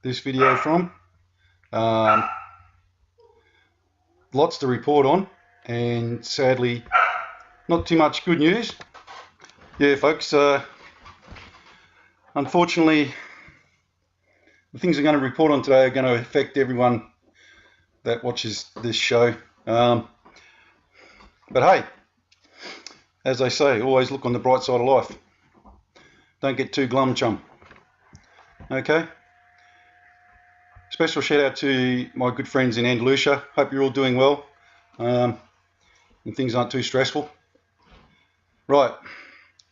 this video from. Lots to report on, and sadly, not too much good news. Yeah, folks, unfortunately, the things I'm going to report on today are going to affect everyone that watches this show. But hey, as they say, always look on the bright side of life. Don't get too glum, chum. Okay? Special shout out to my good friends in Andalusia. Hope you're all doing well and things aren't too stressful. Right,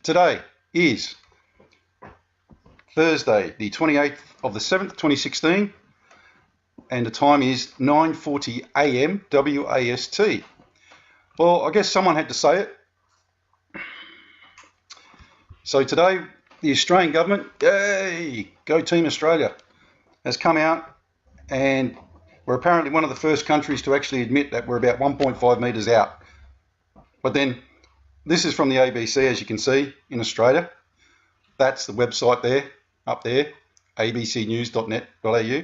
today is Thursday, the 28th of the 7th, 2016, and the time is 9:40 a.m. WAST. Well, I guess someone had to say it. So today, the Australian government, yay, go Team Australia, has come out, and we're apparently one of the first countries to actually admit that we're about 1.5 metres out. But then, this is from the ABC, as you can see, in Australia. That's the website there, up there, abcnews.net.au.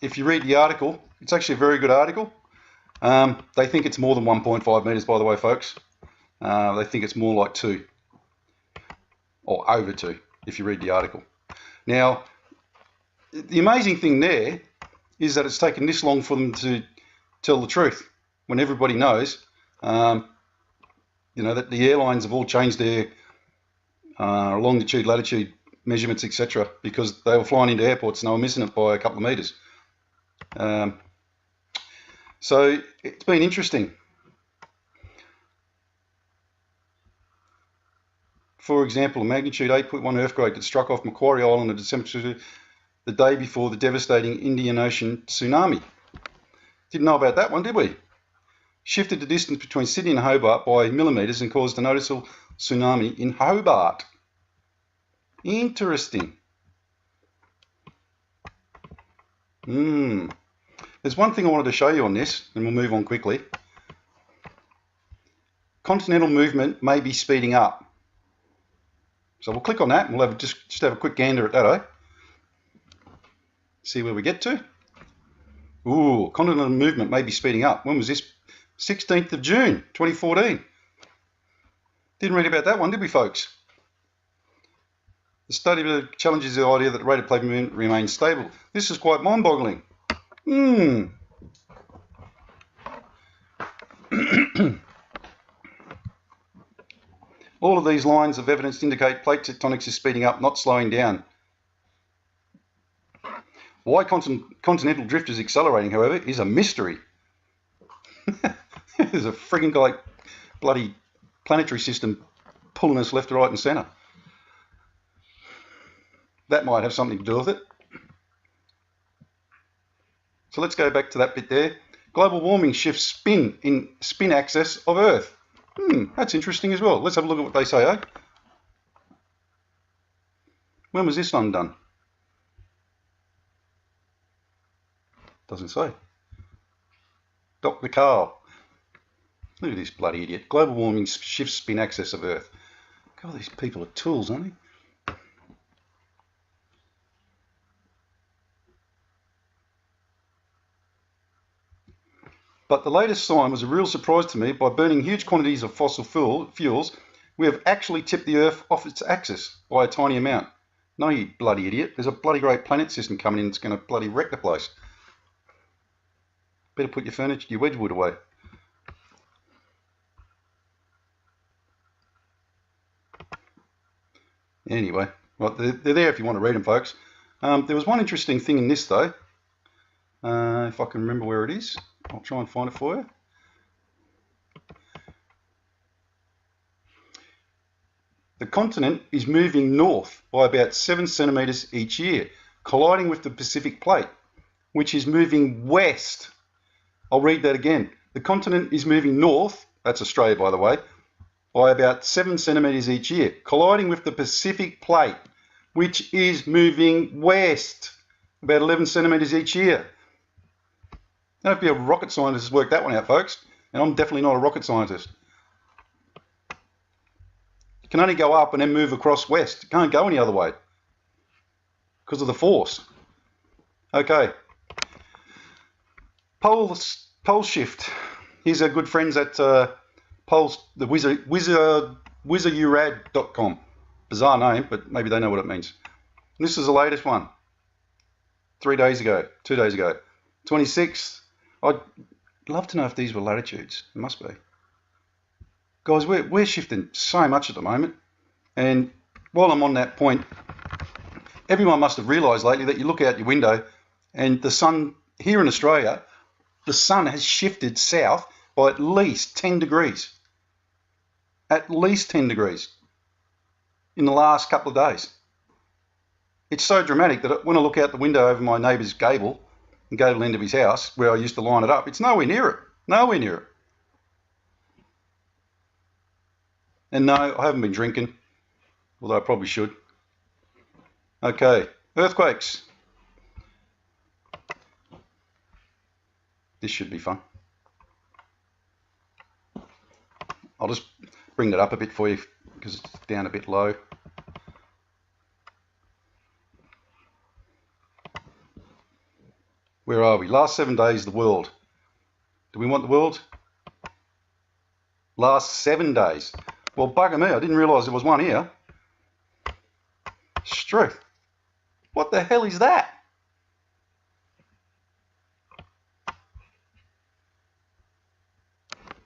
If you read the article, it's actually a very good article. They think it's more than 1.5 metres, by the way, folks. They think it's more like 2, or over 2, if you read the article. Now, the amazing thing there is that it's taken this long for them to tell the truth, when everybody knows, that the airlines have all changed their longitude, latitude measurements, etc., because they were flying into airports and they were missing it by a couple of metres. So it's been interesting. For example, a magnitude 8.1 earthquake that struck off Macquarie Island on December the day before the devastating Indian Ocean tsunami. Didn't know about that one, did we? Shifted the distance between Sydney and Hobart by millimetres and caused a noticeable tsunami in Hobart. Interesting. There's one thing I wanted to show you on this, and we'll move on quickly. Continental movement may be speeding up. So we'll click on that, and we'll have just have a quick gander at that, eh? See where we get to. Ooh, continental movement may be speeding up. When was this? 16th of June, 2014. Didn't read about that one, did we, folks? The study challenges the idea that the rate of plate movement remains stable. This is quite mind-boggling. All of these lines of evidence indicate plate tectonics is speeding up, not slowing down. Why continental drift is accelerating, however, is a mystery. There's a frigging like bloody planetary system pulling us left, right and centre. That might have something to do with it. So let's go back to that bit there. Global warming shifts spin axis of Earth. That's interesting as well. Let's have a look at what they say, eh? When was this one done? Doesn't say. Dr. Carl. Look at this bloody idiot. Global warming shifts spin axis of Earth. God, these people are tools, aren't they? But the latest sign was a real surprise to me. By burning huge quantities of fossil fuels, we have actually tipped the Earth off its axis by a tiny amount. No, you bloody idiot. There's a bloody great planet system coming in that's going to bloody wreck the place. Better put your furniture, your Wedgwood away. Anyway, well, they're there if you want to read them, folks. There was one interesting thing in this, though. If I can remember where it is, I'll try and find it for you. The continent is moving north by about 7 centimetres each year, colliding with the Pacific plate, which is moving west. I'll read that again. The continent is moving north, that's Australia by the way, by about 7 centimetres each year, colliding with the Pacific plate, which is moving west, about 11 centimetres each year. Don't have to be a rocket scientist to work that one out, folks, and I'm definitely not a rocket scientist. It can only go up and then move across west. It can't go any other way because of the force. Okay. Pole shift. Here's our good friends at wizardurad.com. Bizarre name, but maybe they know what it means. This is the latest one. 2 days ago. 26th. I'd love to know if these were latitudes. It must be. Guys, we're shifting so much at the moment. And while I'm on that point, everyone must have realised lately that you look out your window and the sun here in Australia, the sun has shifted south by at least 10 degrees. At least 10 degrees in the last couple of days. It's so dramatic that when I look out the window over my neighbour's gable end of his house, where I used to line it up, it's nowhere near it. Nowhere near it. And no, I haven't been drinking, although I probably should. Okay, earthquakes. This should be fun. I'll just bring that up a bit for you because it's down a bit low. Where are we? Last 7 days, the world. Do we want the world? Last 7 days. Well, bugger me, I didn't realise there was one here. Struth. What the hell is that?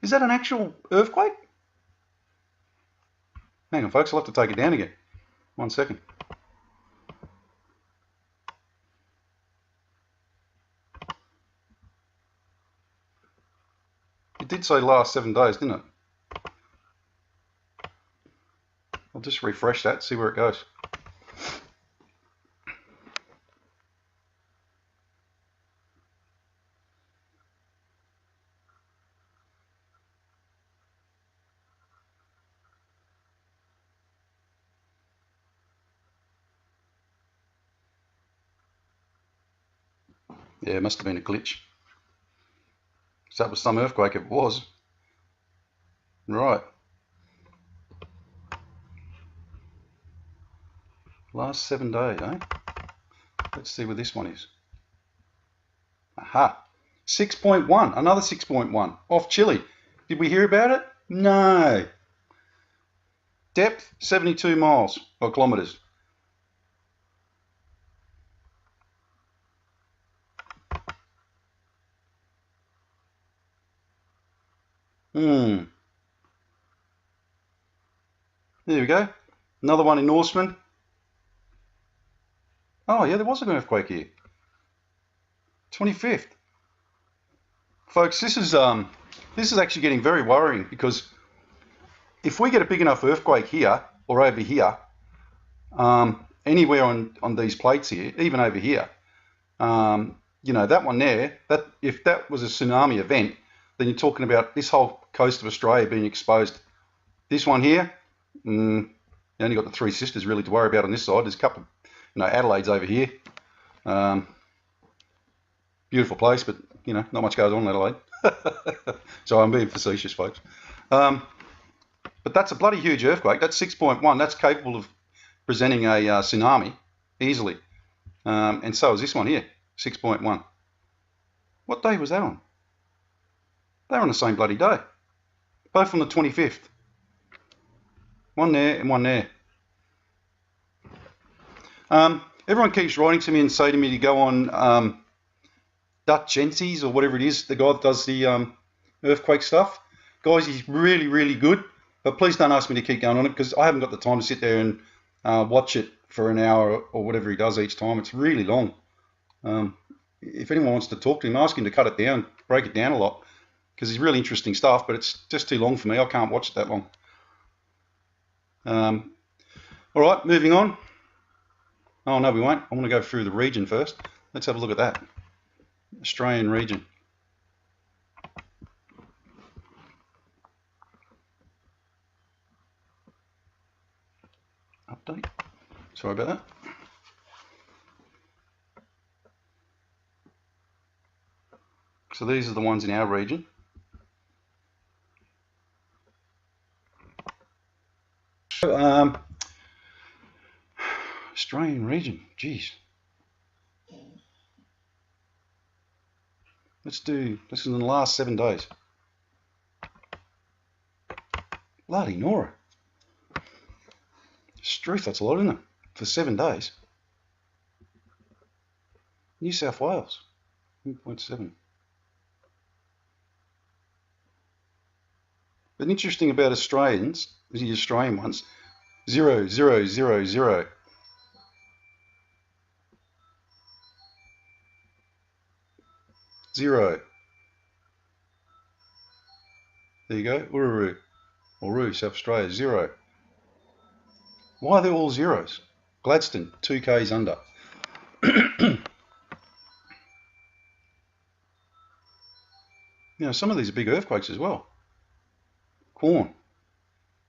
Is that an actual earthquake? Hang on, folks, I'll have to take it down again. 1 second. It did say last 7 days, didn't it? I'll just refresh that, see where it goes. Yeah, it must have been a glitch. So that was some earthquake if it was. Right. Last 7 days, eh? Let's see where this one is. Aha. 6.1, another 6.1 off Chile. Did we hear about it? No. Depth 72 miles or kilometres. There we go. Another one in Norseman. Oh yeah, there was an earthquake here. 25th. Folks, this is actually getting very worrying because if we get a big enough earthquake here or over here, anywhere on these plates here, even over here, you know, that one there, that if that was a tsunami event, then you're talking about this whole coast of Australia being exposed. This one here, you only got the Three Sisters really to worry about on this side. There's a couple, you know, Adelaide's over here. Beautiful place, but you know, not much goes on in Adelaide. So I'm being facetious, folks. But that's a bloody huge earthquake. That's 6.1. That's capable of presenting a tsunami easily. And so is this one here, 6.1. What day was that on? They were on the same bloody day. Both on the 25th. One there and one there. Everyone keeps writing to me and say to me to go on Dutch Genties or whatever it is, the guy that does the earthquake stuff. Guys, he's really, really good. But please don't ask me to keep going on it because I haven't got the time to sit there and watch it for an hour or whatever he does each time. It's really long. If anyone wants to talk to him, ask him to cut it down, break it down a lot because it's really interesting stuff, but it's just too long for me. I can't watch it that long. All right, moving on. Oh, no, we won't. I want to go through the region first. Let's have a look at that. Australian region. Update. Sorry about that. So these are the ones in our region. Australian region, geez. This is in the last 7 days. Bloody Nora. Struth, that's a lot, isn't it? For 7 days. New South Wales, 1.7. But interesting about Australians, the Australian ones, 0, 0, 0, 0. Zero. There you go. Uluru. Uluru, South Australia, 0. Why are they all zeros? Gladstone, 2 Ks under. You know, some of these are big earthquakes as well. Corn,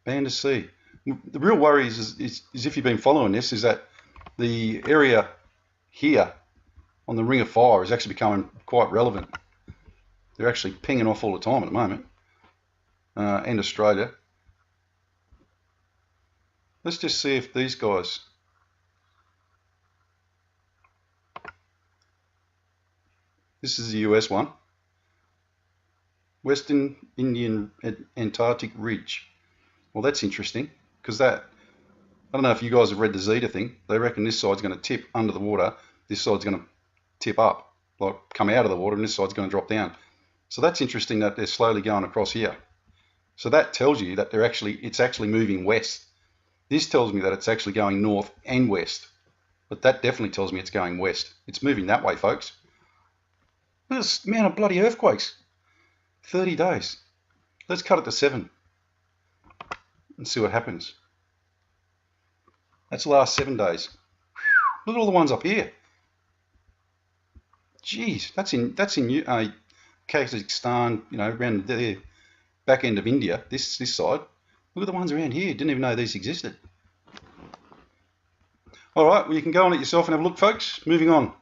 Banda C. The real worry is if you've been following this, is that the area here on the Ring of Fire is actually becoming quite relevant. They're actually pinging off all the time at the moment. And Australia. Let's just see if these guys. This is the US one. Western Indian Antarctic Ridge. Well, that's interesting because I don't know if you guys have read the Zeta thing. They reckon this side's going to tip under the water. This side's going to tip up, like come out of the water, and this side's going to drop down. So that's interesting that they're slowly going across here. So that tells you that it's actually moving west. This tells me that it's actually going north and west. But that definitely tells me it's going west. It's moving that way, folks. Look at this amount of bloody earthquakes. 30 days. Let's cut it to 7 and see what happens. That's the last 7 days. Look at all the ones up here. Jeez, that's in Kazakhstan, you know, around the back end of India, this side. Look at the ones around here. Didn't even know these existed. All right, well, you can go on it yourself and have a look, folks. Moving on.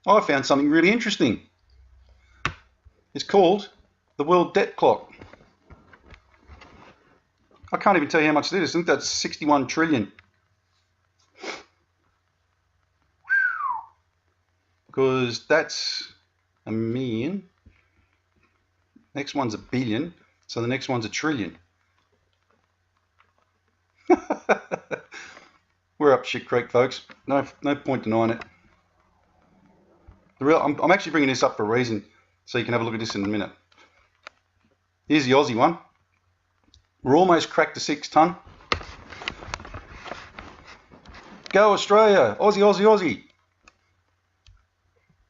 I found something really interesting. It's called the World Debt Clock. I can't even tell you how much it is. I think that's 61 trillion. Because that's a million. Next one's a billion. So the next one's a trillion. We're up shit creek, folks. No point denying it. I'm actually bringing this up for a reason, so you can have a look at this in a minute. Here's the Aussie one. We're almost cracked the 6 ton. Go Australia! Aussie, Aussie, Aussie!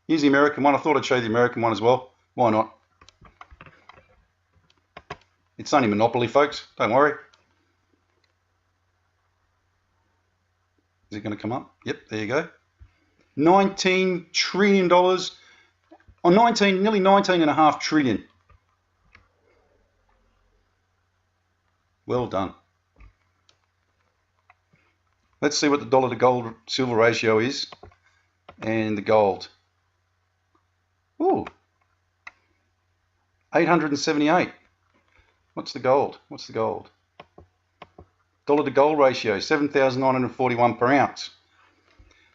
Here's the American one. I thought I'd show you the American one as well. Why not? It's only Monopoly, folks. Don't worry. Is it going to come up? Yep, there you go. $19 trillion. Or nearly 19.5 trillion. Well done. Let's see what the dollar to gold silver ratio is. And the gold. Ooh. 878. What's the gold? What's the gold? Dollar to gold ratio, 7,941 per ounce.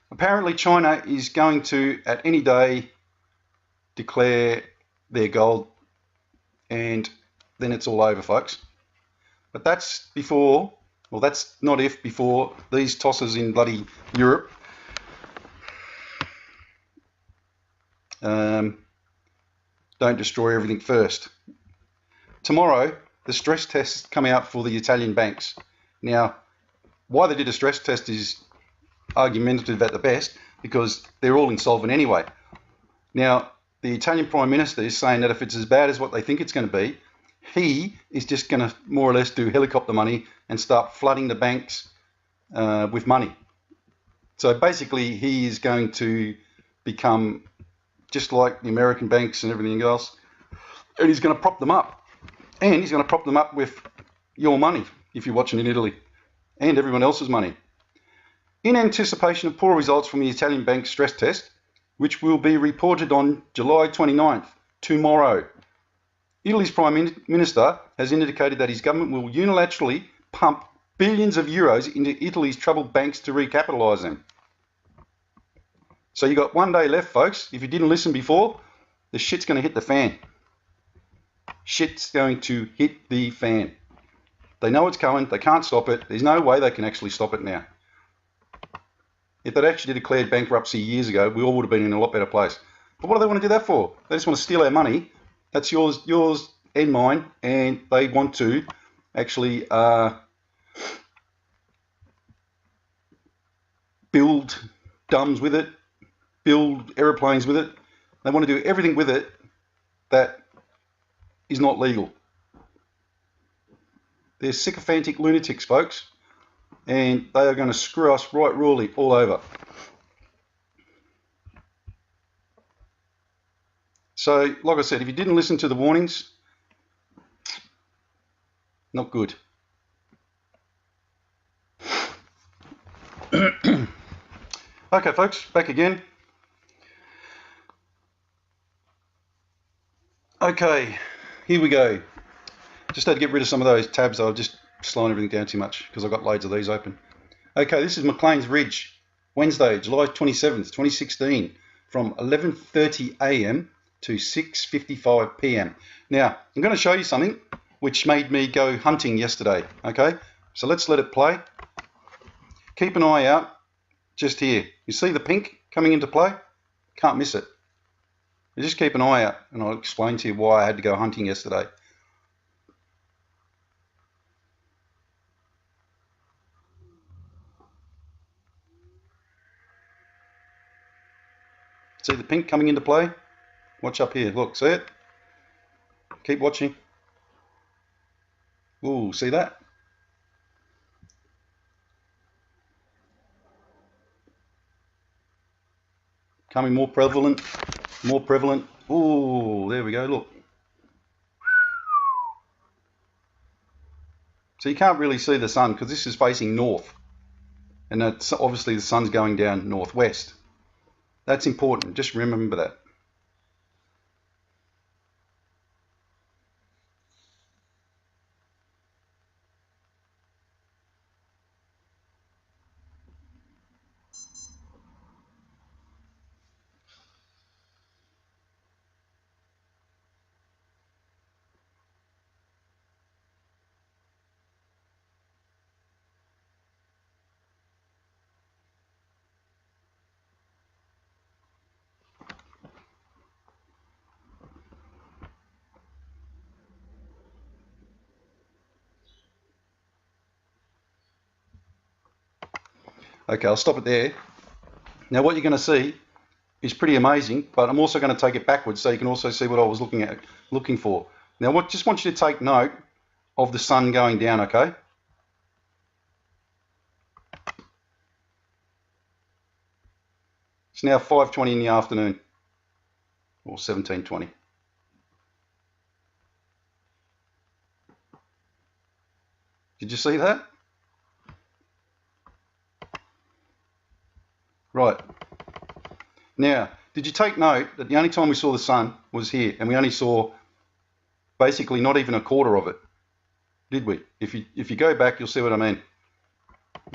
Apparently China is going to, at any day, declare their gold, and then it's all over, folks. But that's before, well, that's not if, before these tossers in bloody Europe don't destroy everything first. Tomorrow, the stress tests come out for the Italian banks. Now, why they did a stress test is argumentative at the best, because they're all insolvent anyway. Now, the Italian Prime Minister is saying that if it's as bad as what they think it's going to be, he is just going to more or less do helicopter money and start flooding the banks with money. So basically, he is going to become just like the American banks and everything else, and he's going to prop them up. And he's going to prop them up with your money, if you're watching in Italy, and everyone else's money. In anticipation of poor results from the Italian bank stress test, which will be reported on July 29th, tomorrow, Italy's Prime Minister has indicated that his government will unilaterally pump billions of euros into Italy's troubled banks to recapitalise them. So you've got 1 day left, folks. If you didn't listen before, the shit's going to hit the fan. Shit's going to hit the fan. They know it's coming. They can't stop it. There's no way they can actually stop it now. If they'd actually declared bankruptcy years ago, we all would have been in a lot better place. But what do they want to do that for? They just want to steal our money. That's yours and mine, and they want to actually build dams with it, build aeroplanes with it. They want to do everything with it that is not legal. They're sycophantic lunatics, folks, and they are going to screw us right royally all over. So, like I said, if you didn't listen to the warnings, not good. Okay, folks, back again. Okay, here we go. Just had to get rid of some of those tabs. I was just slowing everything down too much because I've got loads of these open. Okay, this is McLean's Ridge, Wednesday, July 27th, 2016, from 11:30 a.m. to 6:55 p.m. Now, I'm going to show you something which made me go hunting yesterday. Okay, so let's let it play. Keep an eye out just here. You see the pink coming into play? Can't miss it. You just keep an eye out, and I'll explain to you why I had to go hunting yesterday. See the pink coming into play? Watch up here. Look, see it? Keep watching. Ooh, see that? Becoming more prevalent, more prevalent. Ooh, there we go, look. So you can't really see the sun because this is facing north. And that's obviously the sun's going down northwest. That's important, just remember that. Okay, I'll stop it there. Now what you're going to see is pretty amazing, but I'm also going to take it backwards so you can also see what I was looking for. Now, just want you to take note of the sun going down, okay? It's now 5:20 in the afternoon, or 17:20. Did you see that? Right. Now, did you take note that the only time we saw the sun was here, and we only saw basically not even a quarter of it, did we? If you go back, you'll see what I mean.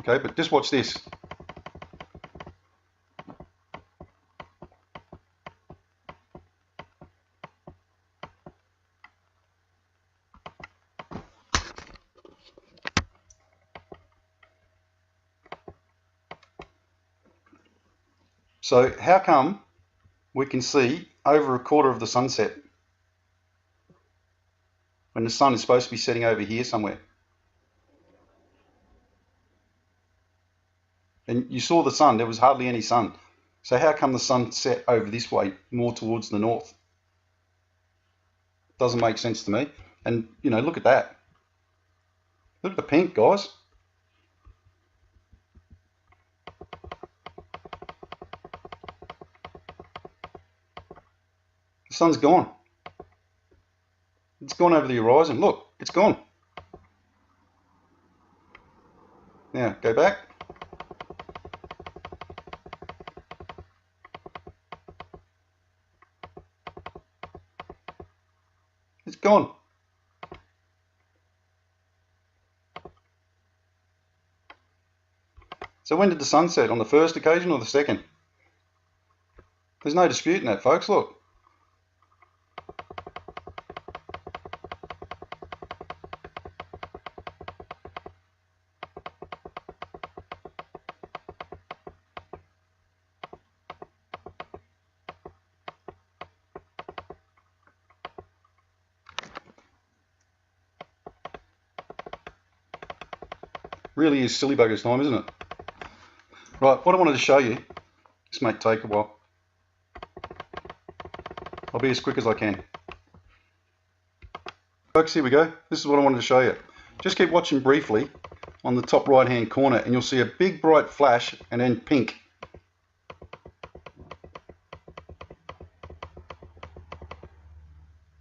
Okay, but just watch this. So how come we can see over a quarter of the sunset when the sun is supposed to be setting over here somewhere? And you saw the sun, there was hardly any sun. So how come the sun set over this way, more towards the north? Doesn't make sense to me. And, you know, look at that. Look at the pink, guys. The sun's gone. It's gone over the horizon. Look, it's gone. Now, go back. It's gone. So when did the sun set? On the first occasion or the second? There's no dispute in that, folks. Look. Really is silly buggers time, isn't it? Right, what I wanted to show you, this may take a while. I'll be as quick as I can. Folks, here we go. This is what I wanted to show you. Just keep watching briefly on the top right hand corner and you'll see a big bright flash and then pink.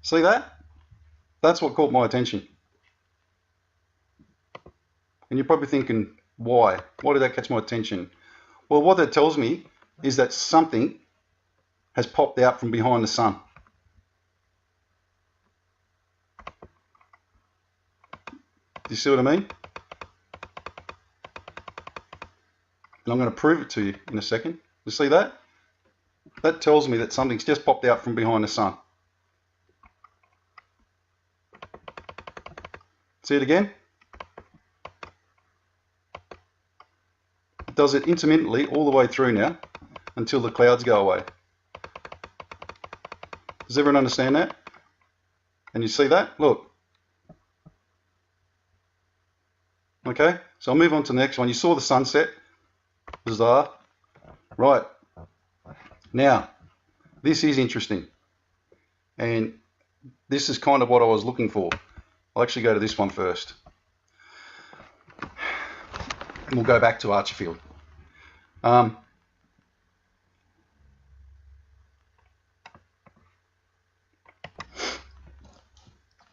See that? That's what caught my attention. And you're probably thinking, why? Why did that catch my attention? Well, what that tells me is that something has popped out from behind the sun. Do you see what I mean? And I'm going to prove it to you in a second. You see that? That tells me that something's just popped out from behind the sun. See it again? It does it intermittently all the way through now until the clouds go away. Does everyone understand that? And you see that? Look. Okay, so I'll move on to the next one. You saw the sunset. Bizarre. Right. Now, this is interesting. And this is kind of what I was looking for. I'll actually go to this one first. And we'll go back to Archerfield.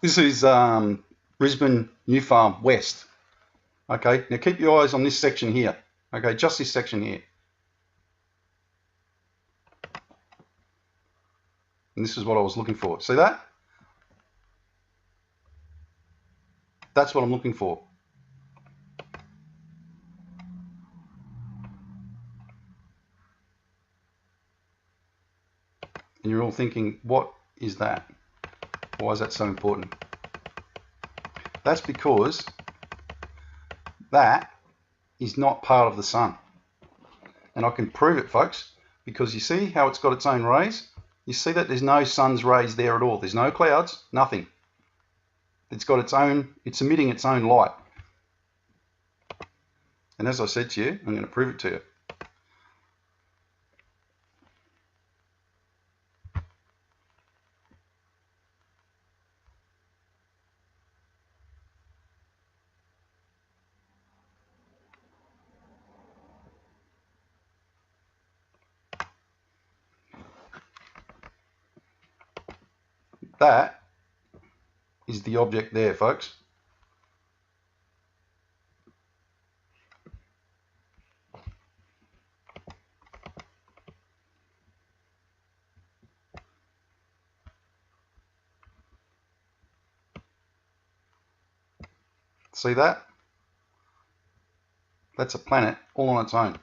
This is Brisbane New Farm West. Okay, now keep your eyes on this section here. Okay, just this section here. And this is what I was looking for. See that? That's what I'm looking for. And you're all thinking, what is that? Why is that so important? That's because that is not part of the sun. And I can prove it, folks, because you see how it's got its own rays? You see that there's no sun's rays there at all. There's no clouds, nothing. It's got its own, it's emitting its own light. And as I said to you, I'm going to prove it to you. That is the object there, folks. See that? That's a planet all on its own.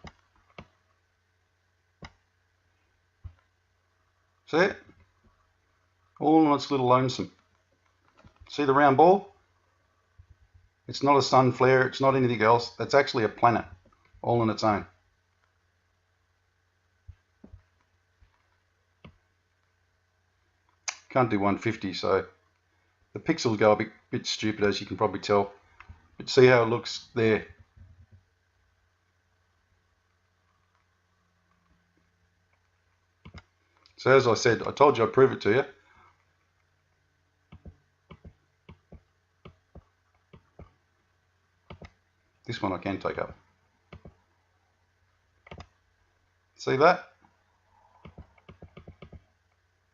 See it? All on its little lonesome. See the round ball? It's not a sun flare, it's not anything else. That's actually a planet all on its own. Can't do 150, so the pixels go a bit stupid, as you can probably tell. But see how it looks there. So as I said, I told you I'd prove it to you. This one I can take up. See that?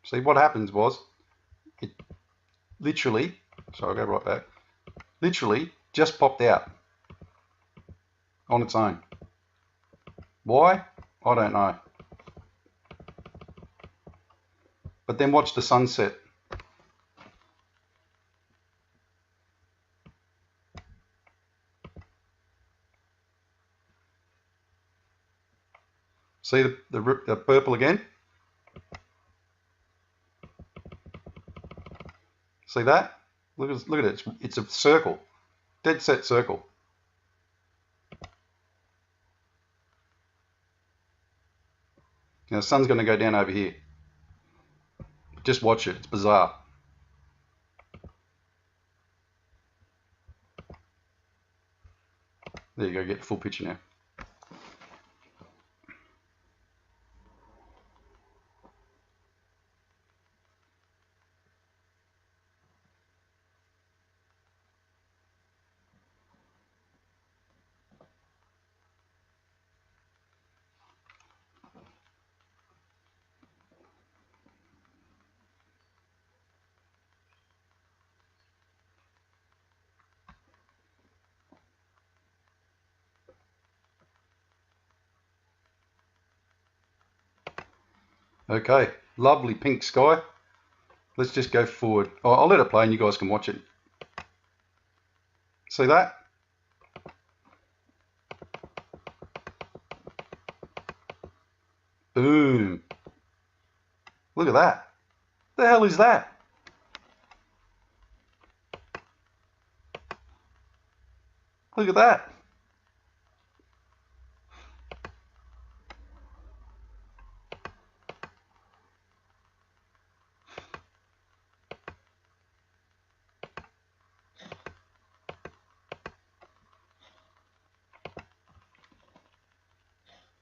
See, what happens was, it literally, sorry, I'll go right back, literally just popped out on its own. Why? I don't know. But then watch the sunset. See the purple again? See that? Look at it. It's a circle. Dead set circle. Now the sun's going to go down over here. Just watch it. It's bizarre. There you go, get the full picture now. Okay, lovely pink sky. Let's just go forward. Oh, I'll let it play and you guys can watch it. See that? Boom. Look at that. The hell is that? Look at that.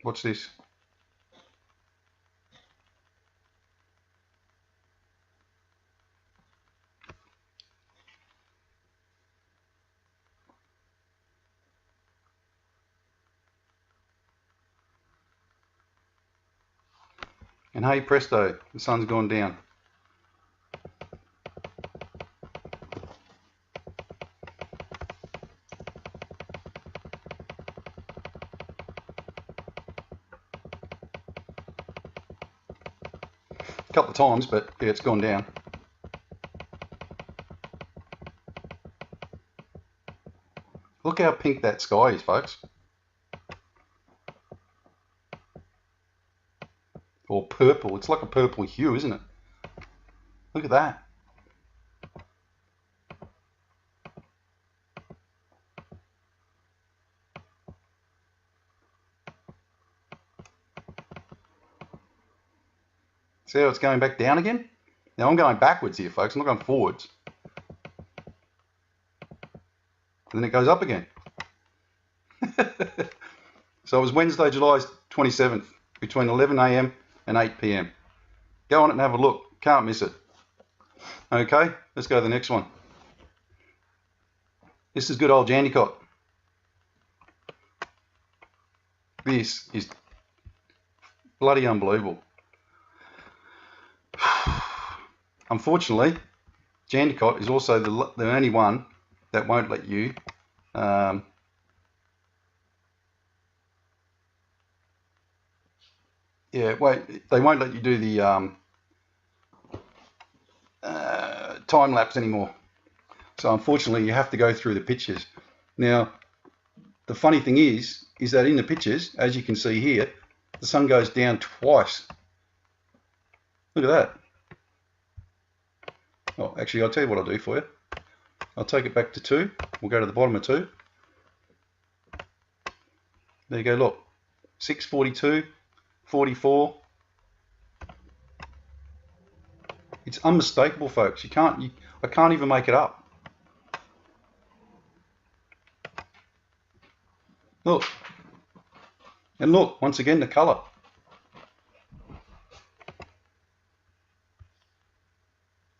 Watch this. And hey presto, the sun's gone down. A couple of times, but yeah, it's gone down. Look how pink that sky is, folks. Or purple. It's like a purple hue, isn't it? Look at that. See how it's going back down again? Now I'm going backwards here, folks. I'm not going forwards. And then it goes up again. So it was Wednesday, July 27th, between 11 a.m. and 8 p.m. Go on it and have a look. Can't miss it. Okay, let's go to the next one. This is good old Jandicott. This is bloody unbelievable. Unfortunately, Jandicott is also the only one that won't let you they won't let you do the time lapse anymore. So unfortunately, you have to go through the pictures. Now, the funny thing is that in the pictures, as you can see here, the sun goes down twice. Look at that. Oh, actually, I'll tell you what I'll do for you. I'll take it back to 2. We'll go to the bottom of 2. There you go, look. 6:42, 44. It's unmistakable, folks. I can't even make it up. Look. And look, once again, the colour.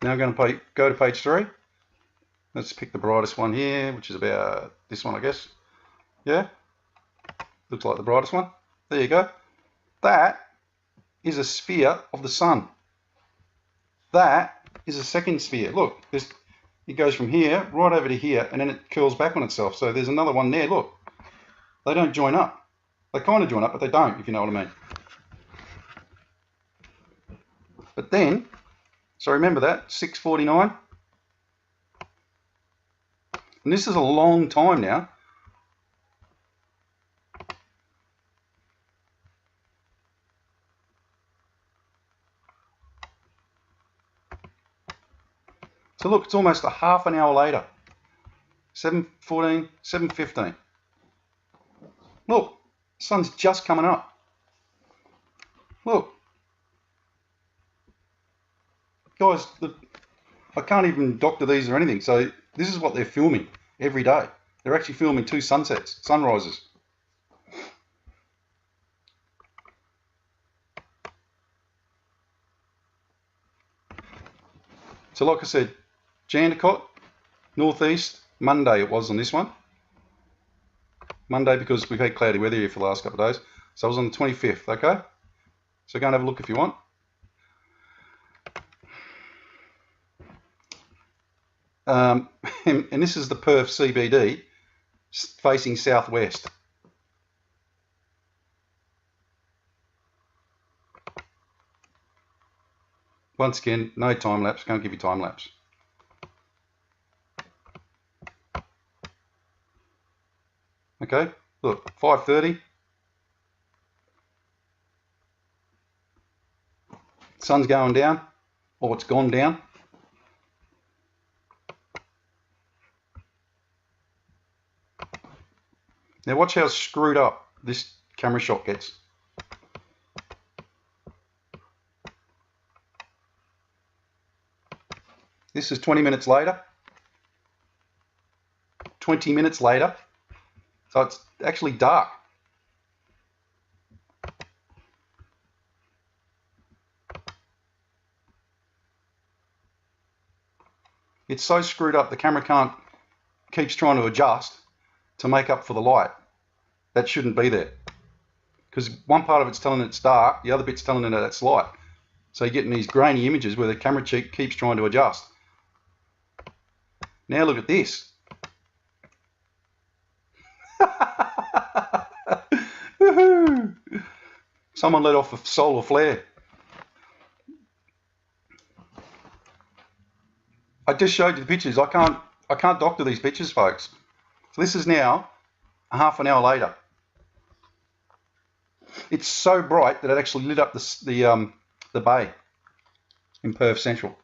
Now I'm going to go to page 3. Let's pick the brightest one here, which is about this one, I guess. Yeah? Looks like the brightest one. There you go. That is a sphere of the sun. That is a second sphere. Look, it goes from here right over to here, and then it curls back on itself. So there's another one there. Look, they don't join up. They kind of join up, but they don't, if you know what I mean. But then, so remember that, 6:49. And this is a long time now. So look, it's almost a half an hour later. 7:14, 7:15. Look, the sun's just coming up. Look. Guys, I can't even doctor these or anything. So this is what they're filming every day. They're actually filming two sunsets, sunrises. So like I said, Jandakot, northeast, Monday it was on this one. Monday because we've had cloudy weather here for the last couple of days. So I was on the 25th, okay? So go and have a look if you want. And this is the Perth CBD facing southwest. Once again, no time lapse, can't give you time lapse. Okay, look, 5:30. Sun's going down, or it's gone down. Now watch how screwed up this camera shot gets. This is 20 minutes later. 20 minutes later. So it's actually dark. It's so screwed up the camera keeps trying to adjust to make up for the light. That shouldn't be there. Because one part of it's telling it it's dark, the other bit's telling it that it's light. So you're getting these grainy images where the camera cheek keeps trying to adjust. Now look at this. Woohoo! Someone let off a solar flare. I just showed you the pictures. I can't doctor these pictures, folks. So this is now a half an hour later. It's so bright that it actually lit up the bay in Perth Central.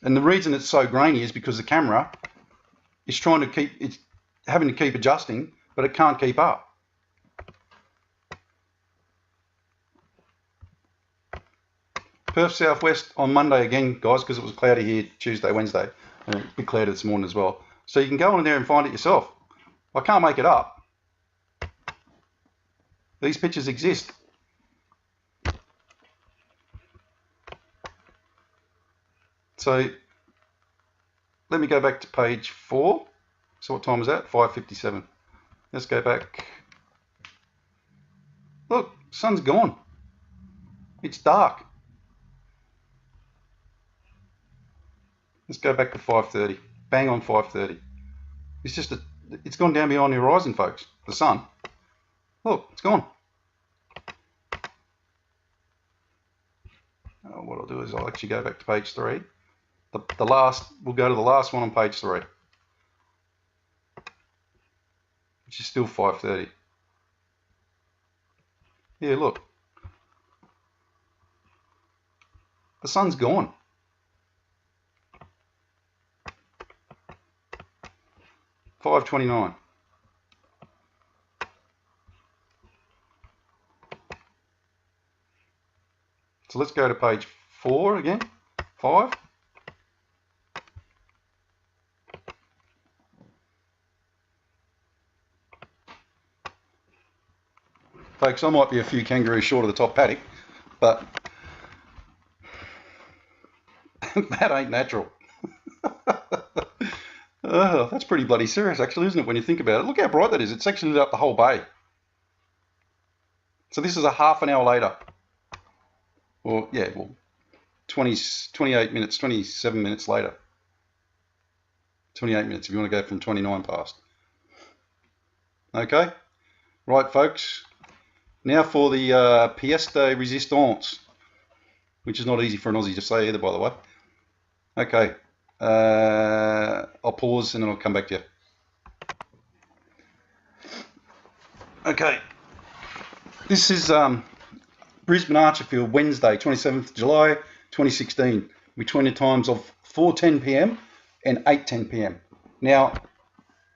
And the reason it's so grainy is because the camera is it's having to keep adjusting, but it can't keep up. Perth southwest on Monday again, guys, because it was cloudy here Tuesday, Wednesday, and a bit cloudy this morning as well. So you can go on there and find it yourself. I can't make it up. These pictures exist. So let me go back to page 4. So what time is that? 5:57. Let's go back. Look, sun's gone. It's dark. Let's go back to 5:30. Bang on 5:30. It's gone down behind the horizon, folks. The sun. Look, it's gone. What I'll do is I'll actually go back to page 3. We'll go to the last one on page 3, which is still 5:30. Yeah, look. The sun's gone. $5.29. So let's go to page 4 again. 5. Folks, I might be a few kangaroos short of the top paddock, but that ain't natural. Oh, that's pretty bloody serious, actually, isn't it, when you think about it? Look how bright that is. It's actually lit up the whole bay. So this is a half an hour later. Well, yeah, 28 minutes, 27 minutes later. 28 minutes if you want to go from 29 past. Okay, right, folks. Now for the pièce de résistance, which is not easy for an Aussie to say either, by the way. Okay, I'll pause and then I'll come back to you. Okay, this is Brisbane Archerfield, Wednesday, 27th July 2016, between the times of 4:10 p.m. and 8:10 p.m. Now,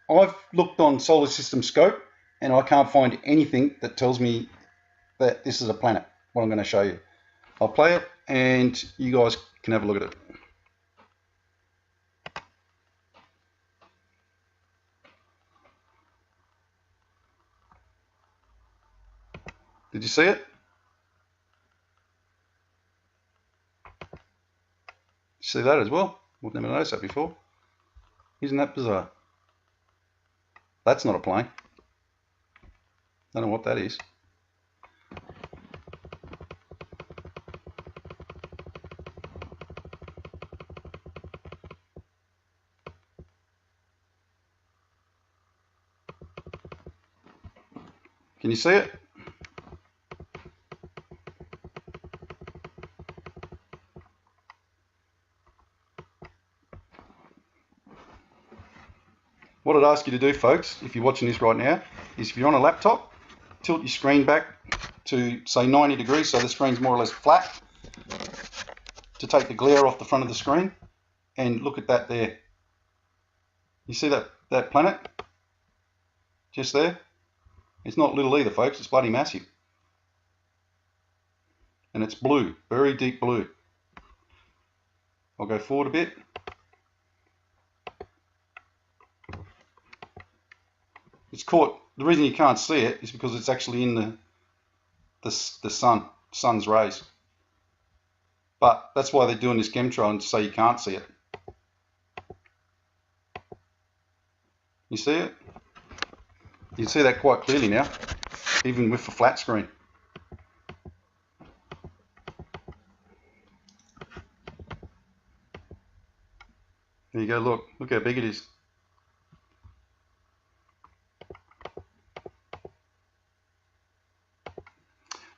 I've looked on Solar System Scope and I can't find anything that tells me that this is a planet, what I'm going to show you. I'll play it and you guys can have a look at it. Did you see it? See that as well? I've never noticed that before. Isn't that bizarre? That's not a plane. Don't know what that is. Can you see it? What I'd ask you to do, folks, if you're watching this right now, is if you're on a laptop, tilt your screen back to, say, 90 degrees, so the screen's more or less flat, to take the glare off the front of the screen, and look at that there. You see that planet? Just there? It's not little either, folks, it's bloody massive. And it's blue, very deep blue. I'll go forward a bit. It's caught, the reason you can't see it is because it's actually in the sun's rays. But that's why they're doing this chemtrail, so you can't see it. You see it? You can see that quite clearly now, even with the flat screen. There you go, look how big it is.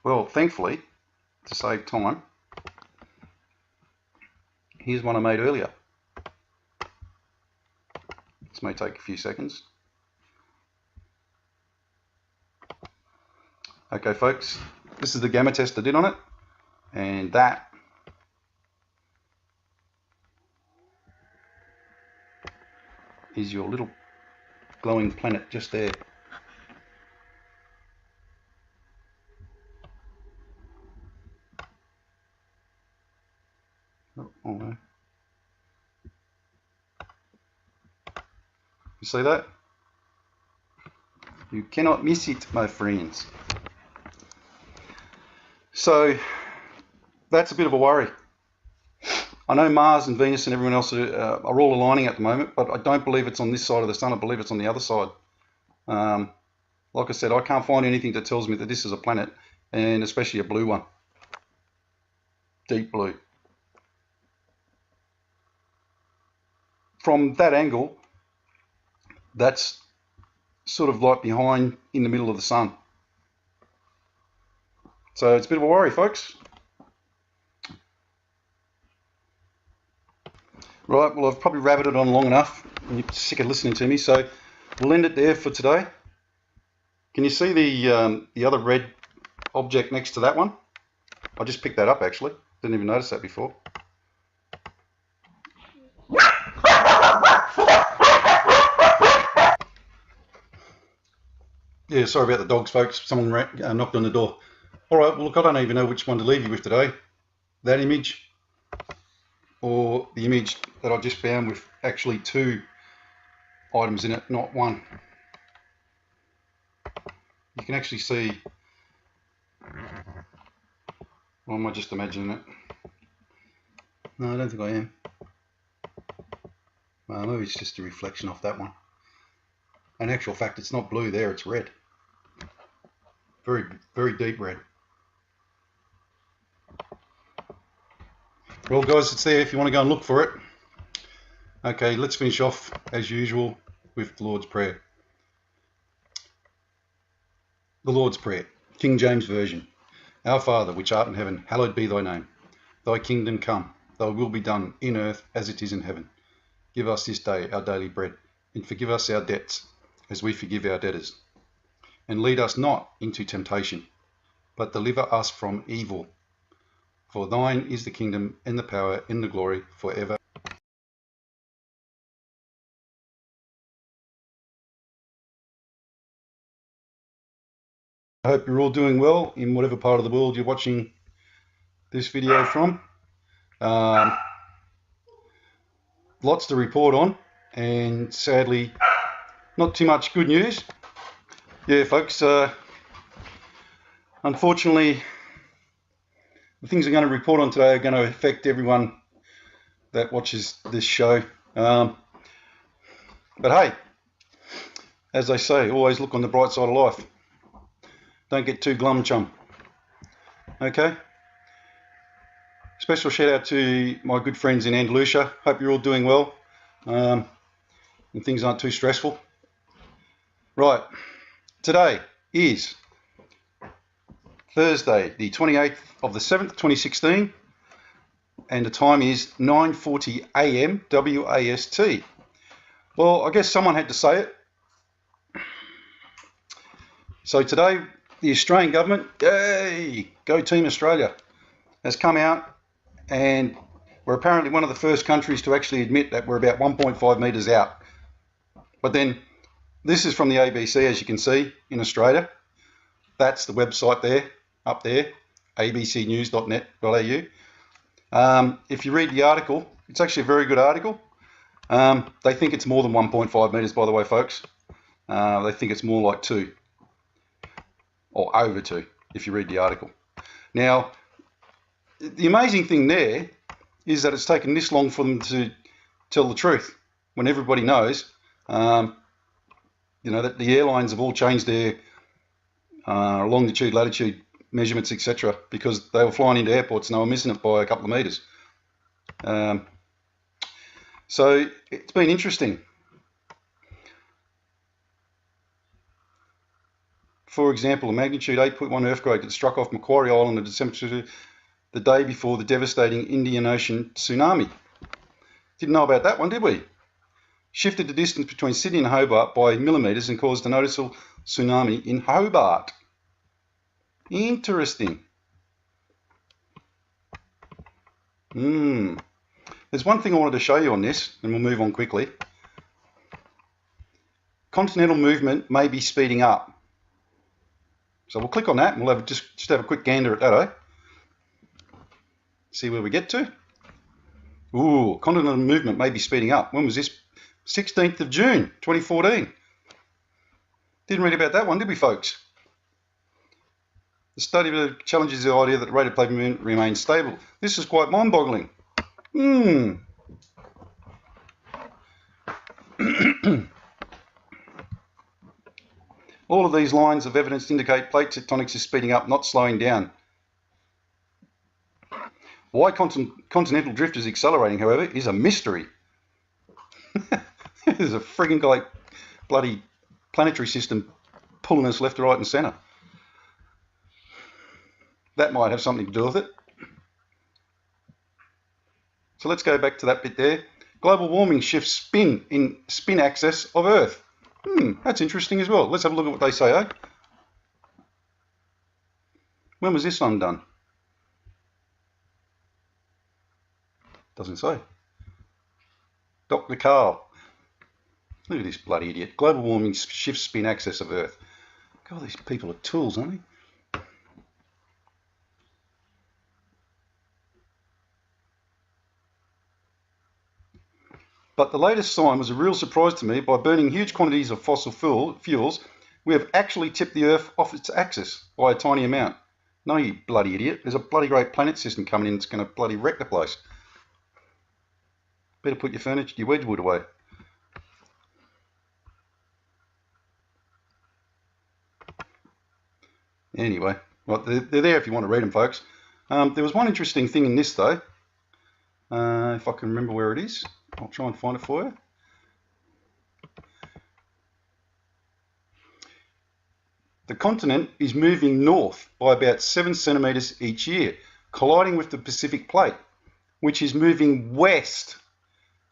Well, thankfully, to save time, here's one I made earlier. This may take a few seconds. Okay, folks, this is the gamma test I did on it, and that is your little glowing planet just there. Oh no. You see that? You cannot miss it, my friends. So that's a bit of a worry. I know Mars and Venus and everyone else are all aligning at the moment, but I don't believe it's on this side of the sun. I believe it's on the other side. Like I said, I can't find anything that tells me that this is a planet, and especially a blue one. Deep blue. From that angle, that's sort of like behind in the middle of the sun. So it's a bit of a worry, folks. Right, well, I've probably rabbited on long enough and you're sick of listening to me, so we'll end it there for today. Can you see the other red object next to that one? I just picked that up actually. Didn't even notice that before. Yeah, sorry about the dogs, folks. Someone knocked on the door. All right, well, look, I don't even know which one to leave you with today. That image or the image that I just found with actually 2 items in it, not one. You can actually see, or am I just imagining it? No, I don't think I am. Well, maybe it's just a reflection off that one. In actual fact, it's not blue there, it's red. Very, very deep red. Well, guys, it's there if you want to go and look for it. Okay, let's finish off, as usual, with the Lord's Prayer. The Lord's Prayer, King James Version. Our Father, which art in heaven, hallowed be thy name. Thy kingdom come, thy will be done in earth as it is in heaven. Give us this day our daily bread, and forgive us our debts, as we forgive our debtors. And lead us not into temptation, but deliver us from evil. For thine is the kingdom, and the power, and the glory, forever. I hope you're all doing well in whatever part of the world you're watching this video from. Lots to report on, and sadly, not too much good news. Yeah, folks, Unfortunately, the things I'm going to report on today are going to affect everyone that watches this show. But hey, as they say, always look on the bright side of life. Don't get too glum, chum. Okay? Special shout out to my good friends in Andalusia. Hope you're all doing well and things aren't too stressful. Right, today is Thursday, the 28th of the 7th, 2016, and the time is 9:40 a.m. WAST. Well, I guess someone had to say it. So today, the Australian government, yay, go Team Australia, has come out, and we're apparently one of the first countries to actually admit that we're about 1.5 metres out. But then, this is from the ABC, as you can see, in Australia. That's the website there, up there, abcnews.net.au. If you read the article, it's actually a very good article. They think it's more than 1.5 metres, by the way, folks. They think it's more like 2, or over 2, if you read the article. Now, the amazing thing there is that it's taken this long for them to tell the truth, when everybody knows, that the airlines have all changed their longitude, latitude measurements, etc., because they were flying into airports and they were missing it by a couple of metres. So it's been interesting. For example, a magnitude 8.1 earthquake that struck off Macquarie Island on December 2, the day before the devastating Indian Ocean tsunami. Didn't know about that one, did we? Shifted the distance between Sydney and Hobart by millimetres and caused a noticeable tsunami in Hobart. Interesting. There's one thing I wanted to show you on this, and we'll move on quickly. Continental movement may be speeding up. So we'll click on that and we'll have just have a quick gander at that, eh? See where we get to. Ooh, continental movement may be speeding up. When was this? 16th of June, 2014. Didn't read about that one, did we, folks? The study challenges the idea that the rate of plate movement remains stable. This is quite mind-boggling. All of these lines of evidence indicate plate tectonics is speeding up, not slowing down. Why continental drift is accelerating, however, is a mystery. There's a frigging like bloody planetary system pulling us left, right and centre. That might have something to do with it. So let's go back to that bit there. Global warming shifts spin axis of Earth. That's interesting as well. Let's have a look at what they say, eh? When was this one done? Doesn't say. Dr. Carl. Look at this bloody idiot. Global warming shifts spin axis of Earth. God, these people are tools, aren't they? But the latest sign was a real surprise to me. By burning huge quantities of fossil fuels, we have actually tipped the Earth off its axis by a tiny amount. No, you bloody idiot. There's a bloody great planet system coming in that's going to bloody wreck the place. Better put your furniture, your Wedgwood away. Anyway, well, they're there if you want to read them, folks. There was one interesting thing in this, though. If I can remember where it is, I'll try and find it for you. The continent is moving north by about 7 centimetres each year, colliding with the Pacific plate, which is moving west.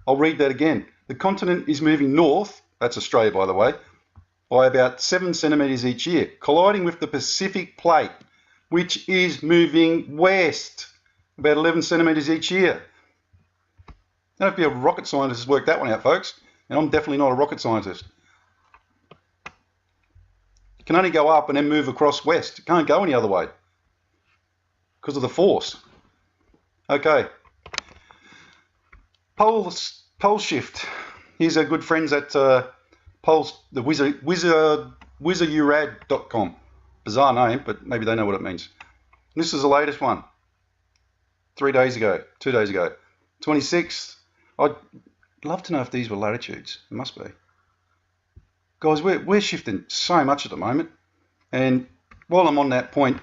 I'll read that again. The continent is moving north, that's Australia by the way, by about 7 centimetres each year, colliding with the Pacific plate, which is moving west, about 11 centimetres each year. You don't have to be a rocket scientist to work that one out, folks, and I'm definitely not a rocket scientist. You can only go up and then move across west. You can't go any other way because of the force. Okay. Pole shift. Here's our good friends at wizardurad.com. Bizarre name, but maybe they know what it means. This is the latest one. 3 days ago, 2 days ago. 26th. I'd love to know if these were latitudes. It must be. Guys, we're shifting so much at the moment. And while I'm on that point,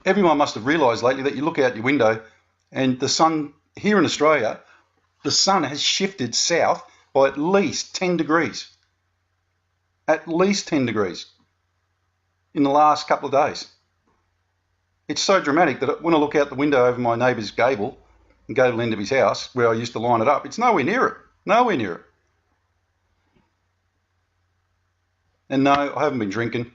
everyone must have realised lately that you look out your window and the sun, here in Australia, the sun has shifted south by at least 10 degrees. At least 10 degrees in the last couple of days. It's so dramatic that when I look out the window over my neighbour's gable end of his house, where I used to line it up, it's nowhere near it. Nowhere near it. And no, I haven't been drinking.